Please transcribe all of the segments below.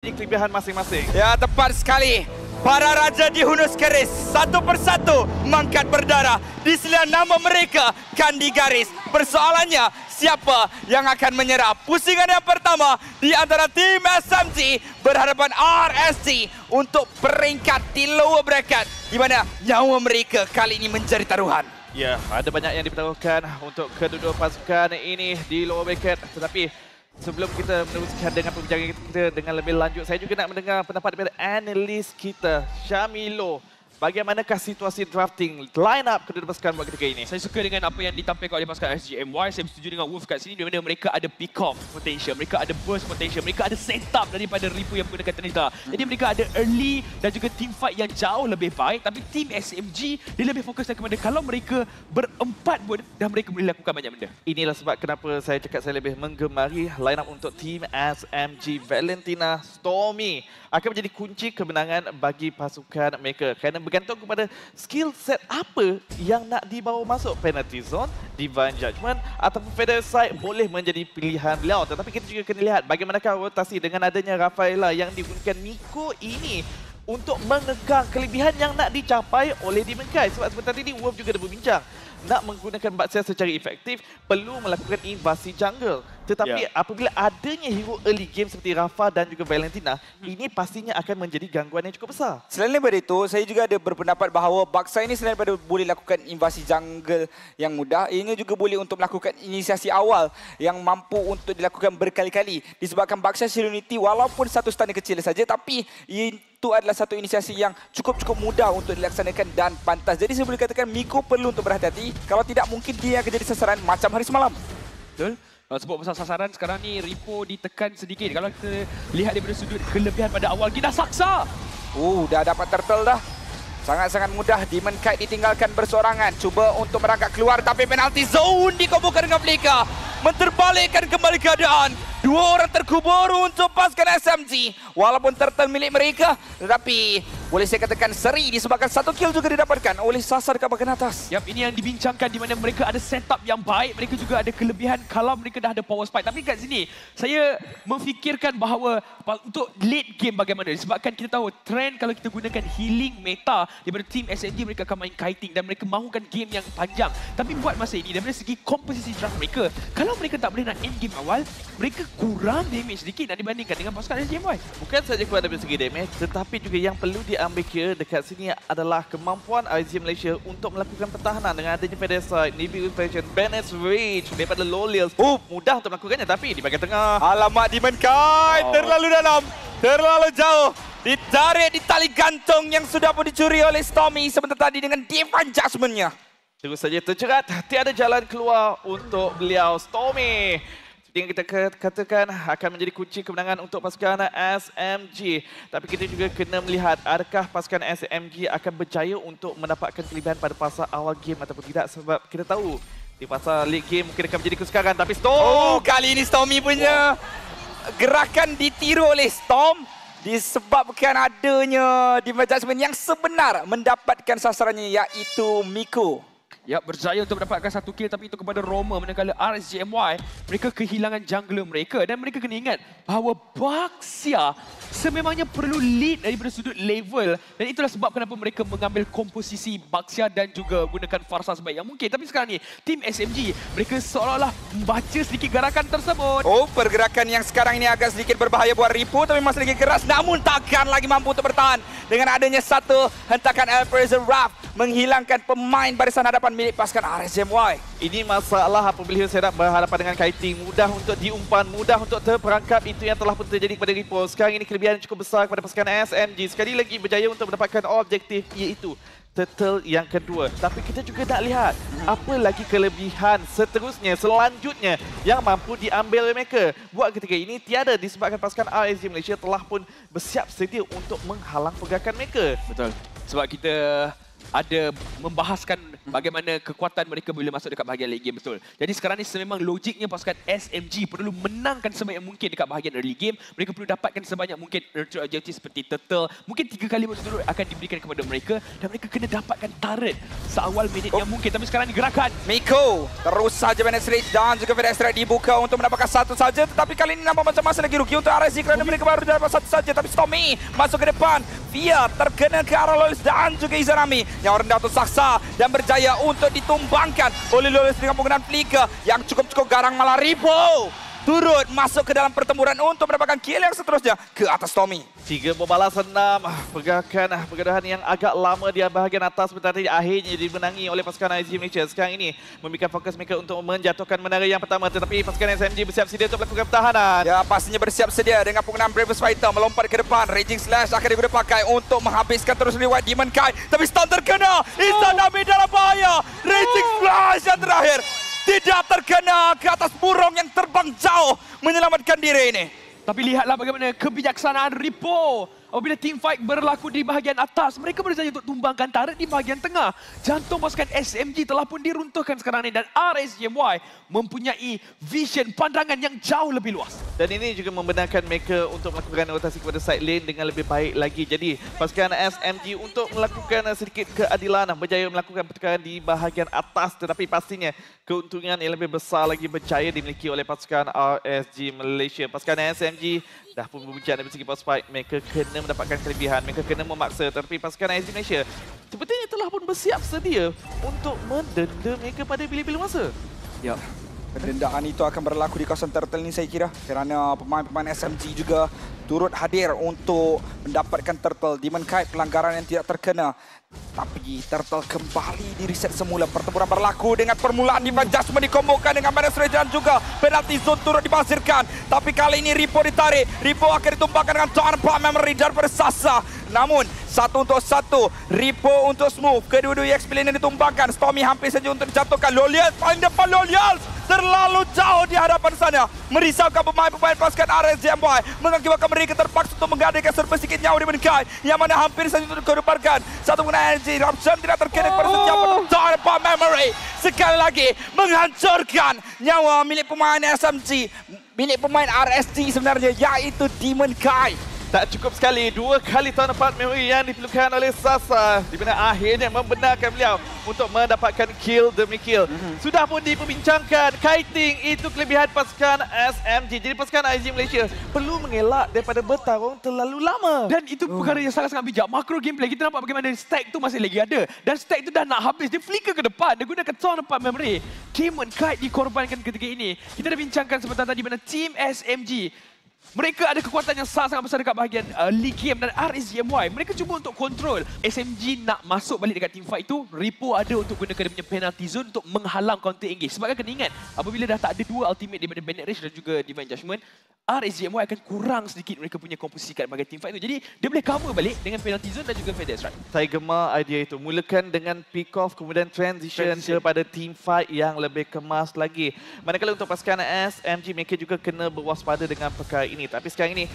Ini kelebihan masing-masing. Ya, tepat sekali. Para raja di Hunus Keris satu persatu mangkat berdarah. Diselia nama mereka kan digaris. Persoalannya, siapa yang akan menyerah? Pusingan yang pertama di antara tim SMG berhadapan RSG untuk peringkat di lower bracket, di mana nyawa mereka kali ini menjadi taruhan. Ya, ada banyak yang dipertaruhkan untuk kedua-dua pasukan ini di lower bracket. Tetapi sebelum kita meneruskan dengan perbincangan kita dengan lebih lanjut, saya juga nak mendengar pendapat daripada analis kita, Syamilo. Bagaimanakah situasi drafting line up kedua pasukan buat ketika ini? Saya suka dengan apa yang ditampilkan oleh pasukan SGMY. Saya setuju dengan Wolf kat sini di mana mereka ada pick off potential, mereka ada burst potential, mereka ada setup daripada Ripu yang menggunakan Tenita. Jadi mereka ada early dan juga team fight yang jauh lebih baik. Tapi tim SMG dia lebih fokus kepada kalau mereka berempat pun dan mereka boleh lakukan banyak benda. Inilah sebab kenapa saya cakap saya lebih menggemari line up untuk tim SMG. Valentina Stormy akan menjadi kunci kemenangan bagi pasukan mereka kerana bergantung kepada skill set apa yang nak dibawa masuk. Penalty Zone, Divine Judgment ataupun Feather Side boleh menjadi pilihan beliau. Tetapi kita juga kena lihat bagaimanakah rotasi dengan adanya Rafaela yang digunakan Miko ini untuk mengegang kelebihan yang nak dicapai oleh Demon Kai. Sebab sebentar ini Wolf juga ada berbincang. Nak menggunakan Baxia secara efektif, perlu melakukan invasi jungle. Tetapi apabila adanya hero early game seperti Rafa dan juga Valentina, ini pastinya akan menjadi gangguan yang cukup besar. Selain daripada itu, saya juga ada berpendapat bahawa Baksa ini selain daripada boleh lakukan invasi jungle yang mudah, ianya juga boleh untuk melakukan inisiasi awal yang mampu untuk dilakukan berkali-kali. Disebabkan Baksa Serenity walaupun satu stun kecil saja, tapi itu adalah satu inisiasi yang cukup mudah untuk dilaksanakan dan pantas. Jadi saya boleh katakan Miko perlu untuk berhati-hati. Kalau tidak, mungkin dia akan jadi sasaran macam hari semalam. Betul. Sebab pasal sasaran sekarang ni Ripo ditekan sedikit. Kalau kita lihat daripada sudut kelebihan pada awal, kita saksa. Dah dapat turtle dah. Sangat-sangat mudah. Demon Kite ditinggalkan bersorangan. Cuba untuk merangkak keluar, tapi penalti zone dikombokan dengan Blika. Menterbalikkan kembali keadaan. Dua orang terkubur untuk pasukan SMG. Walaupun turtle milik mereka, tetapi boleh saya katakan seri disebabkan satu kill juga didapatkan oleh Sasar dekat bahagian atas. Yap, ini yang dibincangkan di mana mereka ada setup yang baik. Mereka juga ada kelebihan kalau mereka dah ada power spike. Tapi kat sini, saya memfikirkan bahawa untuk late game bagaimana. Disebabkan kita tahu trend kalau kita gunakan healing meta daripada tim SMG, mereka akan main kiting dan mereka mahukan game yang panjang. Tapi buat masa ini, daripada segi komposisi draft mereka, kalau mereka tak boleh nak end game awal, mereka kurang damage sedikit nak dibandingkan dengan pasukan SGMY. Bukan saja kepada segi damage, tetapi juga yang perlu diambil kira dekat sini adalah kemampuan RSG Malaysia untuk melakukan pertahanan dengan adanya Feather Side, Nibiru Infection, Bane's Rage daripada Lolils. Mudah untuk melakukannya, tapi di bahagian tengah. Alamak, Demon Kite terlalu dalam, terlalu jauh. Ditarik di tali gantung yang sudah pun dicuri oleh Stormy sebentar tadi dengan Divine Judgment-nya. Terus saja tercerat, tiada jalan keluar untuk beliau. Stormy yang kita katakan akan menjadi kunci kemenangan untuk pasukan SMG. Tapi kita juga kena melihat adakah pasukan SMG akan berjaya untuk mendapatkan kelebihan pada fasa awal game ataupun tidak. Sebab kita tahu di fasa late game mungkin akan menjadi kesukaran. Tapi Storm! Kali ini Stormy punya gerakan ditiru oleh Storm. Disebabkan adanya Divine Judgment yang sebenar mendapatkan sasarannya, iaitu Miko. Ya, berjaya untuk mendapatkan satu kill, tapi itu kepada Roma. Manakala RSGMY, mereka kehilangan jungler mereka. Dan mereka kena ingat bahawa Baxia sememangnya perlu lead daripada sudut level. Dan itulah sebab kenapa mereka mengambil komposisi Baxia dan juga gunakan Farsa sebaik yang mungkin. Tapi sekarang ni, tim SMG, mereka seolah-olah membaca sedikit gerakan tersebut. Pergerakan yang sekarang ini agak sedikit berbahaya buat Ripu, tapi masih lagi keras. Namun takkan lagi mampu untuk bertahan. Dengan adanya satu hentakan Elpraiser Wrath menghilangkan pemain barisan hadapan milik pasukan RSGMY. Ini masalah apabila saya nak berhadapan dengan kiting. Mudah untuk diumpan, mudah untuk terperangkap. Itu yang telah pun terjadi kepada Ripo. Sekarang ini kelebihan cukup besar kepada pasukan SMG. Sekali lagi berjaya untuk mendapatkan objektif, iaitu turtle yang kedua. Tapi kita juga nak lihat apa lagi kelebihan seterusnya, selanjutnya yang mampu diambil oleh mereka. Buat ketika ini tiada, disebabkan pasukan RSG Malaysia telah pun bersiap sedia untuk menghalang pergerakan mereka. Betul. Sebab kita ada membahaskan bagaimana kekuatan mereka bila masuk dekat bahagian late game, betul. Jadi sekarang ni memang logiknya pasukan SMG perlu menangkan sebanyak mungkin dekat bahagian early game. Mereka perlu dapatkan sebanyak mungkin nurture objective seperti turtle. Mungkin 3 kali berturut akan diberikan kepada mereka dan mereka kena dapatkan turret seawal minit yang mungkin. Tapi sekarang ni gerakan Miko terus saja manage rage dan juga Fed Extract dibuka untuk mendapatkan satu saja. Tetapi kali ini nampak macam masih lagi rugi untuk RSG kerana mereka baru dapat satu saja. Tapi Stormy masuk ke depan. Via terkena ke arah Lolis dan juga Izanami yang rendah untuk Saksa dan berjaya untuk ditumbangkan oleh Lolis dengan penggunaan flicker yang cukup garang. Malah Ripo turut masuk ke dalam pertempuran untuk mendapatkan kill yang seterusnya ke atas Tommy. 3 membalas 6. Pergerakan yang agak lama di bahagian atas sebentar tadi akhirnya dimenangi oleh pasukan ISG Malaysia. Sekarang ini memberikan fokus mereka untuk menjatuhkan menara yang pertama, tetapi pasukan SMG bersiap sedia untuk melakukan pertahanan. Ya, pastinya bersiap sedia dengan penggunaan Bravest Fighter melompat ke depan. Raging Slash akan digunakan pakai untuk menghabiskan terus lewat Demon Kite. Tapi stun terkena. Izanami dalam bahaya. Raging Slash yang terakhir tidak terkena ke atas burung yang terbang jauh menyelamatkan diri ini. Tapi lihatlah bagaimana kebijaksanaan Ripo. Apabila team fight berlaku di bahagian atas, mereka berjaya untuk tumbangkan turret di bahagian tengah. Jantung pasukan SMG telah pun diruntuhkan sekarang ini dan RSGMY mempunyai vision pandangan yang jauh lebih luas. Dan ini juga membenarkan mereka untuk melakukan rotasi kepada side lane dengan lebih baik lagi. Jadi pasukan SMG untuk melakukan sedikit keadilan berjaya melakukan pertukaran di bahagian atas, tetapi pastinya keuntungan yang lebih besar lagi berjaya dimiliki oleh pasukan RSG Malaysia. Pasukan SMG dah pun berbincang dari segi post fight, mereka kena mendapatkan kelebihan, mereka kena memaksa, tetapi pasukan ISG Malaysia sepertinya telah pun bersiap sedia untuk mendenda mereka pada bila-bila masa. Ya, pendendaan itu akan berlaku di kawasan turtle ini saya kira, kerana pemain-pemain SMG juga turut hadir untuk mendapatkan turtle. Demon Kite pelanggaran yang tidak terkena. Tapi turtle kembali di reset semula. Pertempuran berlaku dengan permulaan di Judgment dikombokan dengan Manas Rejan juga. Penalti zone turut dibasirkan. Tapi kali ini Ripo ditarik. Ripo akan ditumpahkan dengan Tornpa Memory daripada Sasa. Namun, 1 untuk 1. Ripo untuk Smooth. Kedua-dua EXP lane ditumpahkan. Stormy hampir saja untuk dijatuhkan. Lolials paling depan. Lolials terlalu jauh di hadapan sana. Merisaukan pemain-pemain pasukan RSGMY. Mengakibatkan mereka terpaksa untuk menggadaikan serba sikit nyawa di Menkai. Yang mana hampir saja untuk dikedepankan. Satu penggunaan energy. Raption tidak terkena kepada setiap Tornpa Memory. Sekali lagi menghancurkan nyawa milik pemain SMG. Milik pemain RSG sebenarnya, iaitu Demon Kai. Tak cukup sekali, 2 kali Tornpa Memory yang diperlukan oleh Sasa, di mana akhirnya membenarkan beliau untuk mendapatkan kill demi kill. Sudah pun diperbincangkan, kiting itu kelebihan pasukan SMG. Jadi pasukan ISG Malaysia perlu mengelak daripada bertarung terlalu lama. Dan itu perkara yang sangat-sangat bijak. Makro gameplay, kita nampak bagaimana stack tu masih lagi ada. Dan stack tu dah nak habis, dia flicker ke depan, dia gunakan Tornpa Memory. Demon Kite dikorbankan ketika ini. Kita dah bincangkan sebentar tadi mana team SMG mereka ada kekuatan yang sangat-sangat besar dekat bahagian league game dan RSGMY. Mereka cuba untuk kontrol. SMG nak masuk balik dekat team fight tu, Ripo ada untuk gunakan dia punya penalty zone untuk menghalang counter engage. Sebab kena ingat, apabila dah tak ada 2 ultimate daripada Bennett Rage dan juga Divine Judgment, RSGMY akan kurang sedikit mereka punya komposisi kat bahagian team fight tu. Jadi dia boleh cover balik dengan penalty zone dan juga FedEx Strike. Saya gemar idea itu. Mulakan dengan pick off, kemudian transition kepada team fight yang lebih kemas lagi. Manakala untuk pasukan SMG, mereka juga kena berwaspada dengan perkara ini. Tapi sekarang ini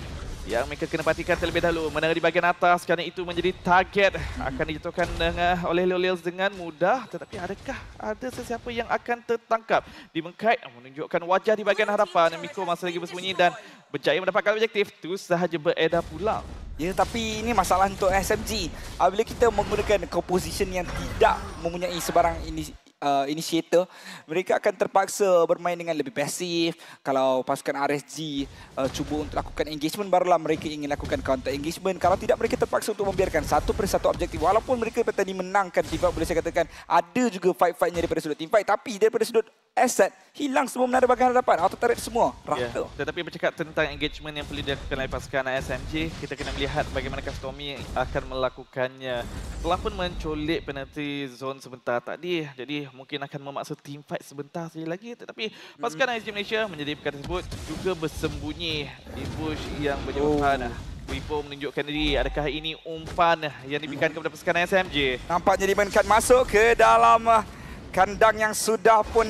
yang mereka kena perhatikan terlebih dahulu, menara di bahagian atas kerana itu menjadi target akan dijatuhkan oleh Lolials dengan mudah. Tetapi adakah ada sesiapa yang akan tertangkap? Demon Kite menunjukkan wajah di bahagian hadapan. Miko masih lagi bersembunyi dan berjaya mendapatkan objektif. Terus sahaja beredar pulang. Ya, tapi ini masalah untuk SMG. Apabila kita menggunakan composition yang tidak mempunyai sebarang initiator, mereka akan terpaksa bermain dengan lebih pasif. Kalau pasukan RSG cuba untuk lakukan engagement, barulah mereka ingin lakukan counter engagement. Kalau tidak, mereka terpaksa untuk membiarkan satu persatu objektif. Walaupun mereka tadi menangkan team fight, boleh saya katakan ada juga fight-fightnya daripada sudut team fight, tapi daripada sudut asset, hilang semua menara bahagian hadapan. Auto turret semua rata. Tetapi bercakap tentang engagement yang perlu dilakukan oleh pasukan SMG, kita kena melihat bagaimana Stormy akan melakukannya. Telah pun mencolik penalty zone sebentar tadi, jadi mungkin akan memaksa team fight sebentar saja lagi. Tetapi pasukan ISG Malaysia menjadi perkara tersebut juga bersembunyi di bush yang berjauhan. Ripo menunjukkan diri. Adakah ini umpan yang diberikan kepada pasukan SMG? Nampaknya Demon Kite masuk ke dalam kandang yang sudah pun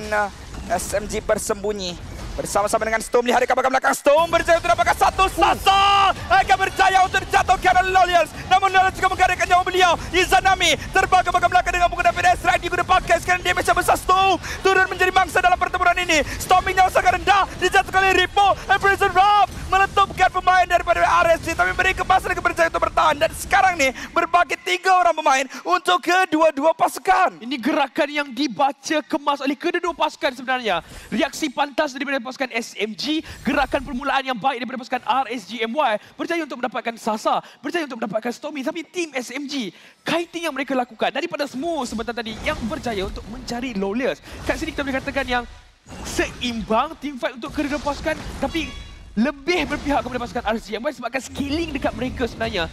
SMG bersembunyi. Bersama-sama dengan Storm, lihat dekat belakang Storm berjaya untuk dapatkan satu. Sasa akan berjaya untuk dijatuhkan oleh Lolians. Namun Lolians juga menggadaikan nyawa beliau. Izanami terbang ke belakang dengan menggunakan Fidesz Strike. Dia guna pakai sekarang damage yang besar. Storm turun menjadi mangsa dalam pertempuran ini. Storming nyawa sangat rendah. Dijatuhkan oleh Ripo. Prison Rob meletupkan pemain daripada RSG. Tapi mereka masih lagi berjaya untuk bertahan. Dan sekarang nih berbagi 3 orang pemain untuk kedua-dua pasukan. Ini gerakan yang dibaca kemas oleh kedua-dua pasukan sebenarnya. Reaksi pantas daripada pasukan SMG, gerakan permulaan yang baik daripada pasukan RSGMY, berjaya untuk mendapatkan Sasa, berjaya untuk mendapatkan Stormy. Tapi tim SMG, kiting yang mereka lakukan daripada semua sebentar tadi yang berjaya untuk mencari Lawless. Kat sini kita boleh katakan yang seimbang team fight untuk kedua-dua pasukan, tapi lebih berpihak kepada pasukan RSGMY sebabkan scaling dekat mereka sebenarnya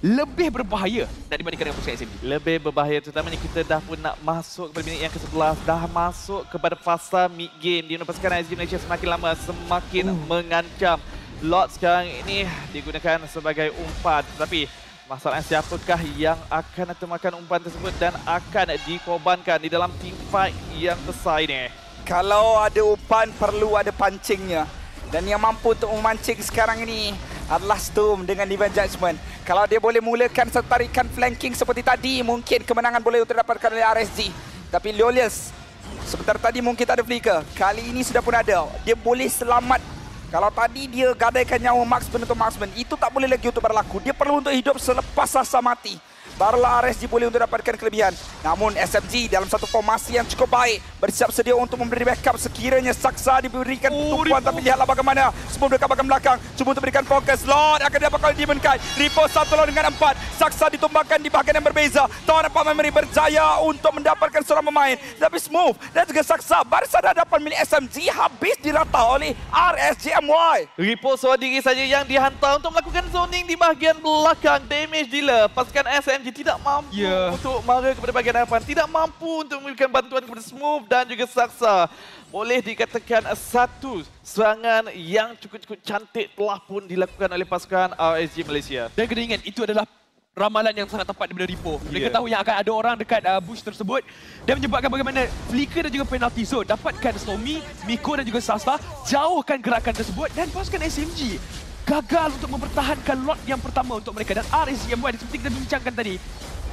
lebih berbahaya nak dibandingkan dengan pasukan SMG. Lebih berbahaya, terutamanya kita dah pun nak masuk kepada minit yang ke-11, dah masuk kepada fasa mid game di mana pasukan RSG Malaysia semakin lama semakin mengancam. Lot sekarang ini digunakan sebagai umpan, tetapi masalahnya siapakah yang akan termakan umpan tersebut dan akan dikorbankan di dalam team fight yang besar ini. Kalau ada umpan, perlu ada pancingnya. Dan yang mampu untuk memancing sekarang ini adalah Storm dengan Divine Judgment. Kalau dia boleh mulakan satu tarikan flanking seperti tadi, mungkin kemenangan boleh didapatkan oleh RSG. Tapi Lawless, sebentar tadi mungkin tak ada flicker. Kali ini sudah pun ada. Dia boleh selamat. Kalau tadi dia gadaikan nyawa marksman untuk marksman, itu tak boleh lagi untuk berlaku. Dia perlu untuk hidup selepas Sasa mati. Barulah RSG boleh untuk dapatkan kelebihan. Namun SMG dalam satu formasi yang cukup baik, bersiap sedia untuk memberi backup sekiranya Saksa diberikan tumpuan. Tapi lihatlah bagaimana sebelum dekat bahagian belakang, cuba untuk berikan fokus. Lord akan didapatkan oleh Demon Knight. Ripo 1 lawan dengan 4. Saksa ditumbangkan di bahagian yang berbeza. Tuan Empat Memory berjaya untuk mendapatkan seorang pemain. Tapi Smooth dan juga Saksa barisan hadapan milik SMG habis dirata oleh RSGMY. Ripo seorang diri saja yang dihantar untuk melakukan zoning di bahagian belakang. Damage dealer. Pasukan SMG tidak mampu untuk mara kepada bahagian hadapan. Tidak mampu untuk memberikan bantuan kepada Smooth dan juga Saksa. Boleh dikatakan satu serangan yang cukup-cukup cantik telah pun dilakukan oleh pasukan RSG Malaysia. Dan kena ingat, itu adalah ramalan yang sangat tepat daripada Ripo. Mereka tahu yang akan ada orang dekat bush tersebut dan menyebabkan bagaimana flicker dan juga penalty zone. Dapatkan Stormy, Miko dan juga Sasa, jauhkan gerakan tersebut dan pasukan SMG gagal untuk mempertahankan lot yang pertama untuk mereka. Dan RSGMY seperti kita bincangkan tadi,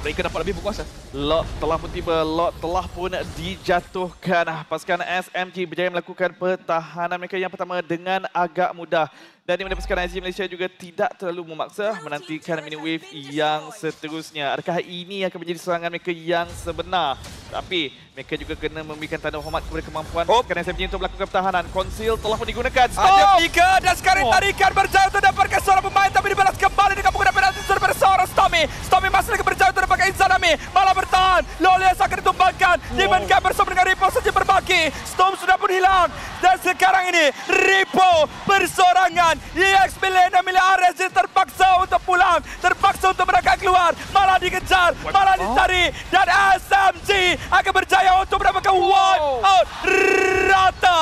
mereka dapat lebih berkuasa. Lot telah pun tiba, Lot telah pun dijatuhkan. Pasukan SMG berjaya melakukan pertahanan mereka yang pertama dengan agak mudah. Dan di mana pasukan RSG Malaysia juga tidak terlalu memaksa menantikan mini wave yang seterusnya. Adakah ini akan menjadi serangan mereka yang sebenar? Tapi mereka juga kena memberikan tanda hormat kepada kemampuan pasukan SMG untuk melakukan pertahanan. Conceal telah pun digunakan. Ada 3 dan sekarang tarikan berjaya untuk dapatkan seorang pemain, tapi dibalas kembali dengan menggunakan penalti daripada seorang Stormy. Stormy masih lagi berjaya untuk dapatkan Izanami. Malah bertahan. Lawless akan ditumbangkan. Demon Knight bersama dengan Ripo saja berbagi. Storm sudah pun hilang. Dan sekarang ini Ripo bersorangan. EX Millennium milik RSG terpaksa untuk pulang. Terpaksa untuk berangkat keluar. Malah dikejar. Malah dicari. Dan SMG akan berjaya untuk mendapatkan one out. Rata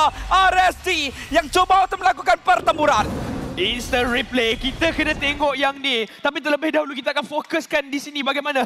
RSG yang cuba untuk melakukan pertempuran. Instant replay, kita kena tengok yang ni. Tapi terlebih dahulu kita akan fokuskan di sini bagaimana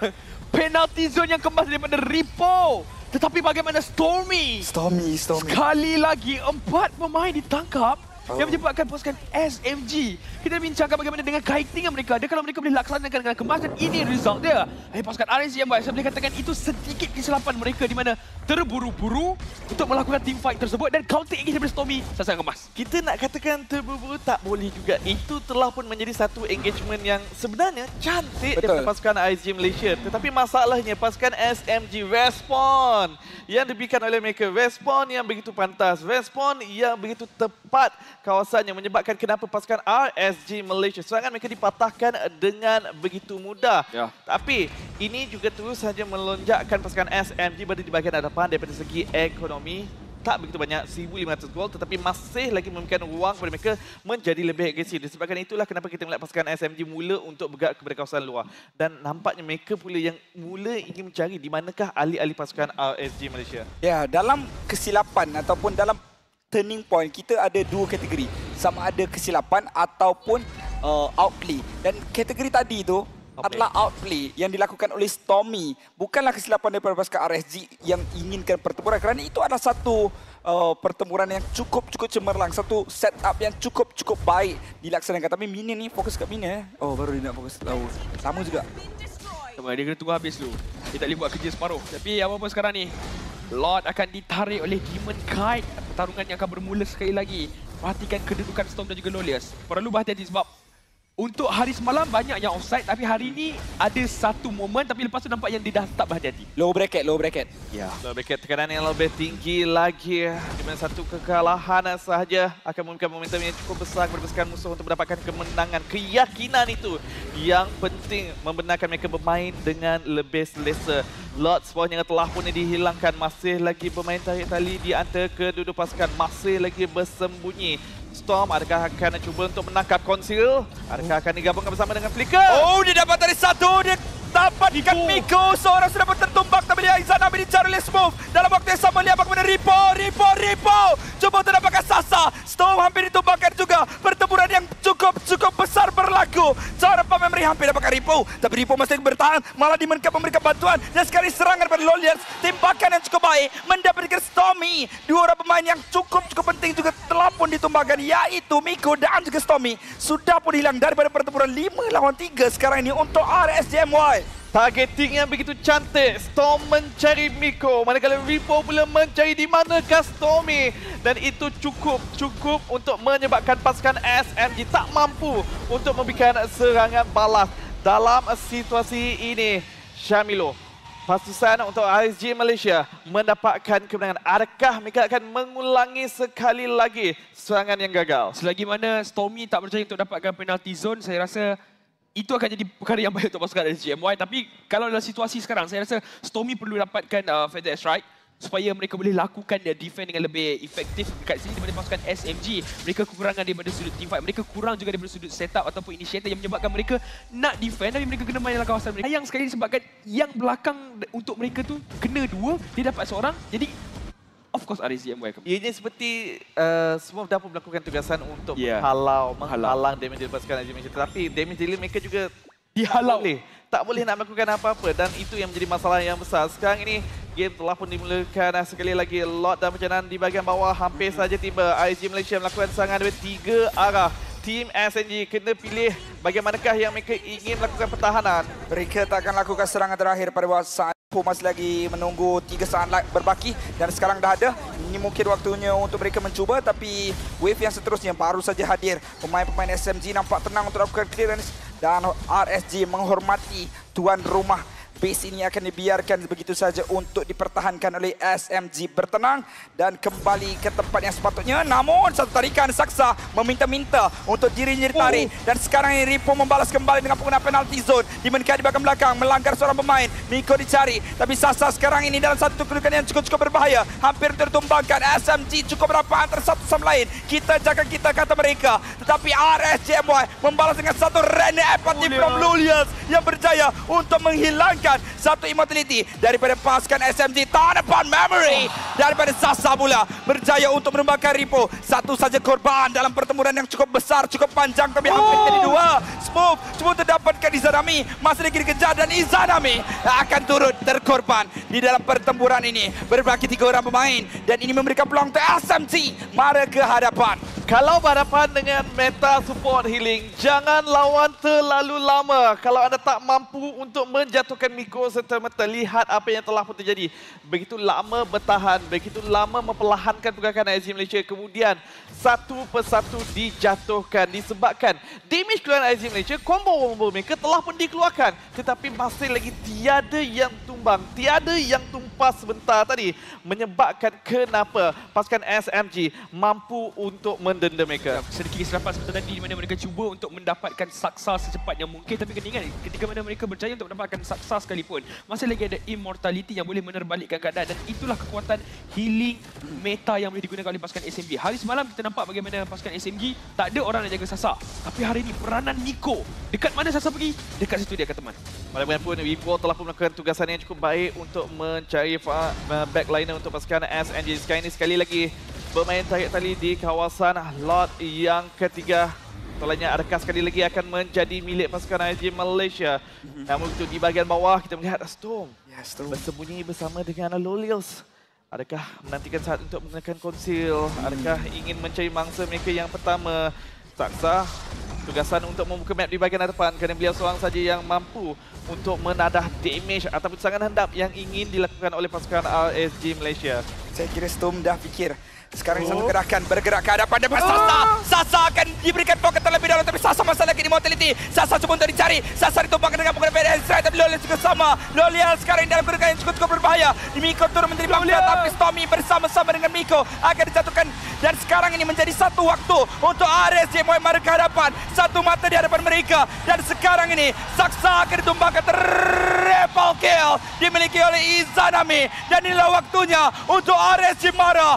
penalty zone yang kemas daripada Ripo. Tetapi bagaimana Stormy? Stormy. Sekali lagi 4 pemain ditangkap yang menyebabkan pasukan SMG. Kita bincangkan bagaimana dengan kiting mereka. Dan kalau mereka boleh laksanakan dengan kemas, dan ini result dia. Pasukan RSG yang baik, saya boleh katakan itu sedikit kesilapan mereka di mana terburu-buru untuk melakukan team fight tersebut dan counter engage daripada Stormy sangat kemas. Kita nak katakan terburu-buru tak boleh juga. Itu telah pun menjadi satu engagement yang sebenarnya cantik daripada pasukan RSG Malaysia. Tetapi masalahnya pasukan SMG respon yang diberikan oleh mereka. Respon yang begitu pantas. Respon yang begitu tepat kawasannya menyebabkan kenapa pasukan RSG Malaysia serangan mereka dipatahkan dengan begitu mudah. Tapi ini juga terus saja melonjakkan pasukan SMG berada di bahagian hadapan daripada segi ekonomi. Tak begitu banyak, 1,500 gol, tetapi masih lagi memberikan ruang kepada mereka menjadi lebih agresif. Disebabkan itulah kenapa kita melihat pasukan SMG mula untuk bergerak kepada kawasan luar. Dan nampaknya mereka pula yang mula ingin mencari di manakah alih-alih pasukan RSG Malaysia. Ya, dalam kesilapan ataupun dalam turning point, kita ada 2 kategori. Sama ada kesilapan ataupun outplay. Dan kategori tadi tu adalah outplay yang dilakukan oleh Stormy. Bukanlah kesilapan daripada pasukan RSG yang inginkan pertempuran, kerana itu adalah satu pertempuran yang cukup cemerlang. Satu setup yang cukup baik dilaksanakan. Tapi minion ni fokus kat minion. Oh, baru dia nak fokus. Sama juga. Dia kena tunggu habis dulu. Dia tak boleh buat kerja separuh. Tapi apa-apa sekarang ni, Lord akan ditarik oleh Demon Kite. Pertarungan yang akan bermula sekali lagi. Perhatikan kedudukan Storm dan juga Lolius. Perlu berhati-hati sebab untuk hari semalam banyak yang offside, tapi hari ni ada satu momen tapi lepas tu nampak yang dia dah tak berhati-hati. Low bracket. Ya. Low bracket, tekanan yang lebih tinggi lagi. Di mana satu kekalahan sahaja akan memberikan momentum yang cukup besar kepada pasukan musuh untuk mendapatkan kemenangan. Keyakinan itu yang penting membenarkan mereka bermain dengan lebih selesa. Lord Spawn yang telah pun dihilangkan, masih lagi bermain tarik tali di antara kedua pasukan, masih lagi bersembunyi. Storm adakah akan cuba untuk menangkap Conceal? Adakah akan digabungkan bersama dengan Flicker? Oh, dia dapat dari satu. Dia dapatkan Miko. Seorang sudah pun tertumbak. Tapi dia Aizan ambil dicari oleh Smooth. Dalam waktu yang sama, lihat bagaimana Ripo. Cuba untuk dapatkan Sasa. Storm hampir ditumbangkan juga. Pertempuran yang cukup besar berlaku. Seorang Pump Memory hampir dapatkan Ripo. Tapi Ripo masih bertahan. Malah dimenkan memberikan bantuan. Dan sekali serangan pada Lolians. Tembakan yang cukup baik. Mendapatkan Stormy. Dua orang pemain yang cukup penting juga telah pun ditumbangkan. Yaitu Miko dan juga Stormy. Sudah pun hilang daripada pertempuran 5 lawan 3 sekarang ini untuk RSJMY. Targeting yang begitu cantik. Storm mencari Miko, manakala Ripo pula mencari di manakah Stormy. Dan itu cukup untuk menyebabkan pasukan SMG tak mampu untuk memberikan serangan balas. Dalam situasi ini, Syamilo, pasukan untuk RSG Malaysia mendapatkan kemenangan. Adakah mereka akan mengulangi sekali lagi serangan yang gagal? Selagi mana Stormy tak berjaya untuk dapatkan penalty zone, saya rasa itu akan jadi perkara yang baik untuk pasukan SGMY. Tapi kalau dalam situasi sekarang, saya rasa Stormy perlu dapatkan feather strike supaya mereka boleh lakukan defend dengan lebih efektif dekat sini daripada pasukan SMG. Mereka kekurangan daripada sudut teamfight. Mereka kurang juga daripada sudut setup ataupun initiator yang menyebabkan mereka nak defend tapi mereka kena main dalam kawasan mereka. Yang sekali disebabkan yang belakang untuk mereka tu kena dua, dia dapat seorang. Jadi of course RSGMY. Ianya seperti semua dah pun melakukan tugasan untuk menghalang damage dari pasukan SMG. Tetapi damage dealer mereka juga dihalau. Tak boleh nak melakukan apa-apa dan itu yang menjadi masalah yang besar. Sekarang ini game telah pun dimulakan sekali lagi. Lord dan perjalanan di bahagian bawah hampir saja tiba. RSG Malaysia melakukan serangan dari 3 arah. Tim SNG kena pilih bagaimanakah yang mereka ingin melakukan pertahanan. Mereka tak akan lakukan serangan terakhir pada saat masih lagi menunggu 3 saat berbaki dan sekarang dah ada. Ini mungkin waktunya untuk mereka mencuba tapi wave yang seterusnya baru saja hadir. Pemain-pemain SMG nampak tenang untuk lakukan clearance dan RSG menghormati tuan rumah. Base ini akan dibiarkan begitu saja untuk dipertahankan oleh SMG. Bertenang dan kembali ke tempat yang sepatutnya. Namun satu tarikan Saksa meminta-minta untuk dirinya ditarik. Dan sekarang ini Ripo membalas kembali dengan penggunaan penalty zone. Dimenkan di belakang melanggar seorang pemain. Miko dicari. Tapi Sasa sekarang ini dalam satu kedudukan yang cukup berbahaya. Hampir tertumbangkan. SMG cukup rapat antara satu sama lain. Kita jaga kita kata mereka. Tetapi RSJMY membalas dengan satu random empathy from Lolius yang berjaya untuk menghilangkan satu immortality daripada pasukan SMG. Tanapan memory daripada Sasa pula berjaya untuk menumbangkan Ripo. Satu saja korban dalam pertempuran yang cukup besar, cukup panjang tapi hampir jadi dua. Smooth cuma terdapatkan Izanami, masih lagi dikejar dan Izanami akan turut terkorban di dalam pertempuran ini. Berbagi 3 orang pemain dan ini memberikan peluang untuk SMG mara ke hadapan. Kalau berhadapan dengan meta support healing, jangan lawan terlalu lama. Kalau anda tak mampu untuk menjatuhkan Miko serta-merta, lihat apa yang telah pun terjadi. Begitu lama bertahan, begitu lama memperlahankan pergerakan RSG Malaysia. Kemudian satu persatu dijatuhkan disebabkan damage keluaran RSG Malaysia, combo mereka telah pun dikeluarkan. Tetapi masih lagi tiada yang tumbang, tiada yang tumpas sebentar tadi. Menyebabkan kenapa pasukan SMG mampu untuk mendenda mereka. Sedikit serapan seperti tadi di mana mereka cuba untuk mendapatkan saksa secepat yang mungkin. Tapi kena ingat ketika mana mereka berjaya untuk mendapatkan saksa sekalipun, masih lagi ada immortality yang boleh menerbalikkan keadaan. Dan itulah kekuatan healing meta yang boleh digunakan oleh pasukan SMG. Hari semalam kita nampak bagaimana pasukan SMG tak ada orang yang jaga Sasa. Tapi hari ini peranan Miko. Dekat mana Sasa pergi? Dekat situ dia akan teman. Bagaimanapun Vivo telah pun melakukan tugasan yang cukup baik untuk mencari backliner untuk pasukan SNG. Sekarang ini sekali lagi bermain tarik tali di kawasan Lot yang ketiga. Tolanya adakah sekali lagi akan menjadi milik pasukan RSG Malaysia. Namun itu di bahagian bawah kita melihat Storm bersembunyi bersama dengan Lolius. Adakah menantikan saat untuk menggunakan konsil? Adakah ingin mencari mangsa mereka yang pertama? Saksa tugasan untuk membuka map di bahagian hadapan kerana beliau seorang saja yang mampu untuk menadah damage ataupun serangan hendap yang ingin dilakukan oleh pasukan RSG Malaysia. Saya kira Storm dah fikir. Sekarang satu gerakan bergerak ke hadapan depan Sasa. Sasa akan diberikan pocket terlebih dahulu tapi Sasa masih lagi di mortality. Sasa cuba untuk dicari. Sasa ditumpahkan dengan menggunakan bad strike tapi Lolial juga sama. Lolial sekarang dalam gerakan yang cukup berbahaya. Miko turun menjadi bangsa tapi Stormy bersama-sama dengan Miko akan dijatuhkan. Dan sekarang ini menjadi satu waktu untuk RSJ Muhammad ke hadapan. Satu mata di hadapan mereka. Dan sekarang ini Saksa akan ditumpahkan triple kill dimiliki oleh Izanami. Dan inilah waktunya untuk RSJ Mara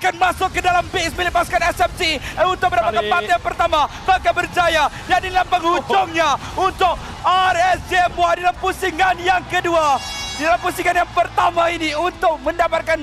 akan masuk ke dalam base milik pasukan SMG untuk mendapatkan part yang pertama. Maka berjaya. Dan inilah penghujungnya untuk RSJ Muhammad dalam pusingan yang kedua. Dalam pusingan yang pertama ini untuk mendapatkan